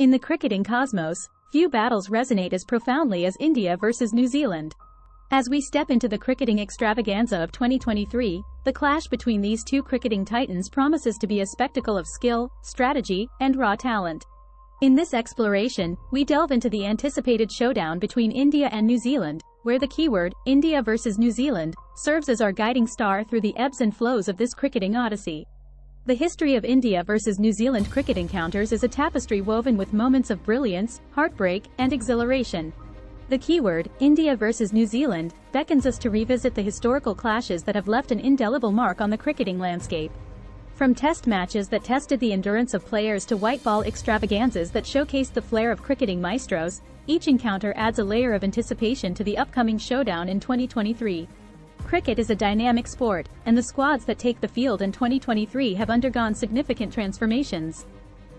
In the cricketing cosmos, few battles resonate as profoundly as India versus New Zealand. As we step into the cricketing extravaganza of 2023, the clash between these two cricketing titans promises to be a spectacle of skill, strategy, and raw talent. In this exploration, we delve into the anticipated showdown between India and New Zealand, where the keyword, India versus New Zealand, serves as our guiding star through the ebbs and flows of this cricketing odyssey. The history of India versus New Zealand cricket encounters is a tapestry woven with moments of brilliance, heartbreak, and exhilaration. The keyword, India versus New Zealand, beckons us to revisit the historical clashes that have left an indelible mark on the cricketing landscape. From test matches that tested the endurance of players to white ball extravaganzas that showcased the flair of cricketing maestros, each encounter adds a layer of anticipation to the upcoming showdown in 2023. Cricket is a dynamic sport, and the squads that take the field in 2023 have undergone significant transformations.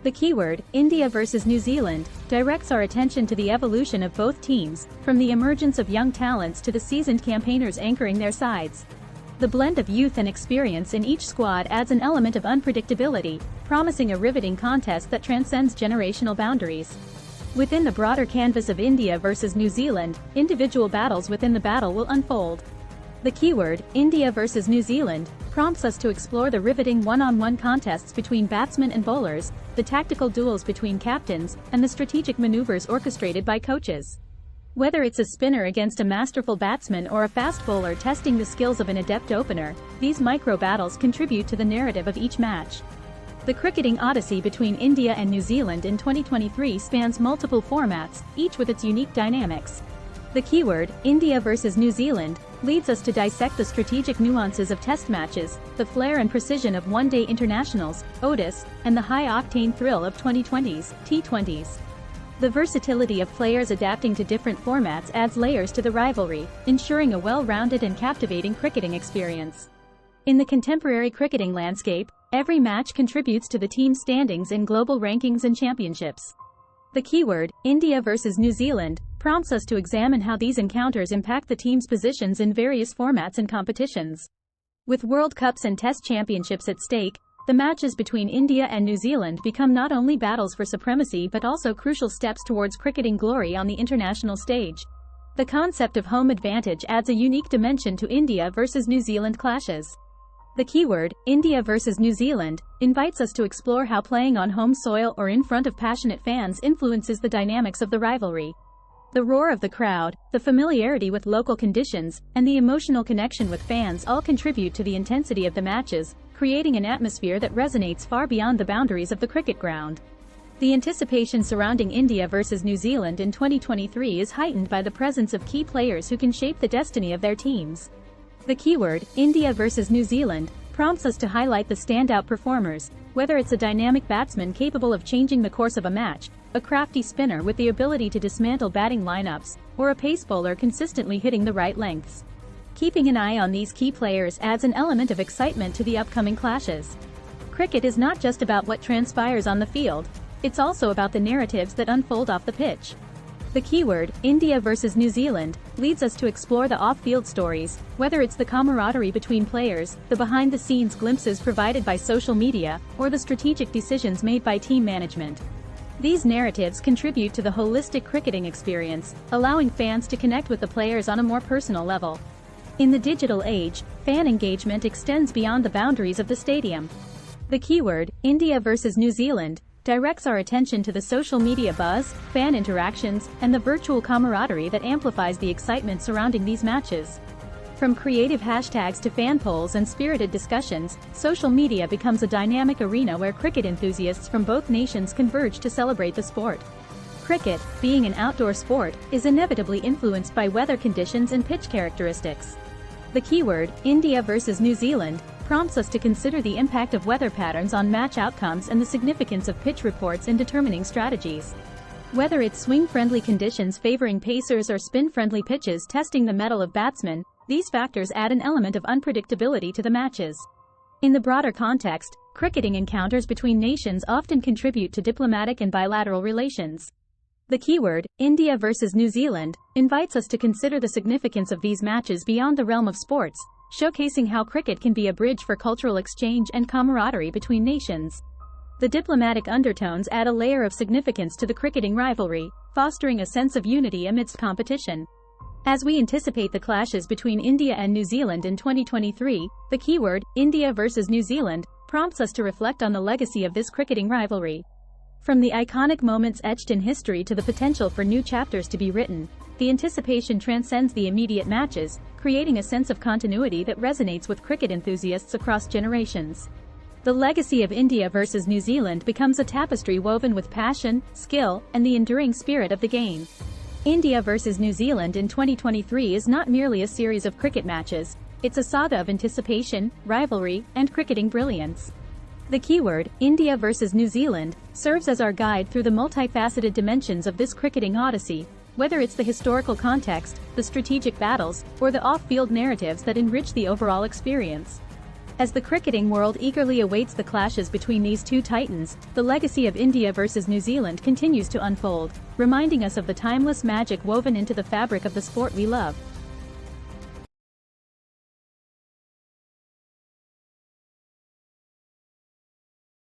The keyword, India versus New Zealand, directs our attention to the evolution of both teams, from the emergence of young talents to the seasoned campaigners anchoring their sides. The blend of youth and experience in each squad adds an element of unpredictability, promising a riveting contest that transcends generational boundaries. Within the broader canvas of India versus New Zealand, individual battles within the battle will unfold. The keyword, India versus New Zealand, prompts us to explore the riveting one-on-one contests between batsmen and bowlers, the tactical duels between captains, and the strategic maneuvers orchestrated by coaches. Whether it's a spinner against a masterful batsman or a fast bowler testing the skills of an adept opener, these micro-battles contribute to the narrative of each match. The cricketing odyssey between India and New Zealand in 2023 spans multiple formats, each with its unique dynamics. The keyword, India versus New Zealand, leads us to dissect the strategic nuances of test matches, the flair and precision of one-day internationals, Odyssey, and the high-octane thrill of 2020s, T20s. The versatility of players adapting to different formats adds layers to the rivalry, ensuring a well-rounded and captivating cricketing experience. In the contemporary cricketing landscape, every match contributes to the team's standings in global rankings and championships. The keyword, India versus New Zealand, prompts us to examine how these encounters impact the team's positions in various formats and competitions. With World Cups and Test Championships at stake, the matches between India and New Zealand become not only battles for supremacy but also crucial steps towards cricketing glory on the international stage. The concept of home advantage adds a unique dimension to India versus New Zealand clashes. The keyword, India versus New Zealand, invites us to explore how playing on home soil or in front of passionate fans influences the dynamics of the rivalry. The roar of the crowd, the familiarity with local conditions, and the emotional connection with fans all contribute to the intensity of the matches, creating an atmosphere that resonates far beyond the boundaries of the cricket ground. The anticipation surrounding India versus New Zealand in 2023 is heightened by the presence of key players who can shape the destiny of their teams. The keyword, India versus New Zealand, prompts us to highlight the standout performers, whether it's a dynamic batsman capable of changing the course of a match, a crafty spinner with the ability to dismantle batting lineups, or a pace bowler consistently hitting the right lengths. Keeping an eye on these key players adds an element of excitement to the upcoming clashes. Cricket is not just about what transpires on the field, it's also about the narratives that unfold off the pitch. The keyword, India versus New Zealand, leads us to explore the off-field stories, whether it's the camaraderie between players, the behind-the-scenes glimpses provided by social media, or the strategic decisions made by team management. These narratives contribute to the holistic cricketing experience, allowing fans to connect with the players on a more personal level. In the digital age, fan engagement extends beyond the boundaries of the stadium. The keyword, India versus New Zealand, directs our attention to the social media buzz, fan interactions, and the virtual camaraderie that amplifies the excitement surrounding these matches. From creative hashtags to fan polls and spirited discussions, social media becomes a dynamic arena where cricket enthusiasts from both nations converge to celebrate the sport. Cricket, being an outdoor sport, is inevitably influenced by weather conditions and pitch characteristics. The keyword, India versus New Zealand, prompts us to consider the impact of weather patterns on match outcomes and the significance of pitch reports in determining strategies. Whether it's swing-friendly conditions favoring pacers or spin-friendly pitches testing the mettle of batsmen, these factors add an element of unpredictability to the matches. In the broader context, cricketing encounters between nations often contribute to diplomatic and bilateral relations. The keyword, India versus New Zealand, invites us to consider the significance of these matches beyond the realm of sports, showcasing how cricket can be a bridge for cultural exchange and camaraderie between nations. The diplomatic undertones add a layer of significance to the cricketing rivalry, fostering a sense of unity amidst competition. As we anticipate the clashes between India and New Zealand in 2023, the keyword, India versus New Zealand, prompts us to reflect on the legacy of this cricketing rivalry. From the iconic moments etched in history to the potential for new chapters to be written, the anticipation transcends the immediate matches, creating a sense of continuity that resonates with cricket enthusiasts across generations. The legacy of India versus New Zealand becomes a tapestry woven with passion, skill, and the enduring spirit of the game. India versus New Zealand in 2023 is not merely a series of cricket matches, it's a saga of anticipation, rivalry, and cricketing brilliance. The keyword, India versus New Zealand, serves as our guide through the multifaceted dimensions of this cricketing odyssey, whether it's the historical context, the strategic battles, or the off-field narratives that enrich the overall experience. As the cricketing world eagerly awaits the clashes between these two titans, the legacy of India versus New Zealand continues to unfold, reminding us of the timeless magic woven into the fabric of the sport we love.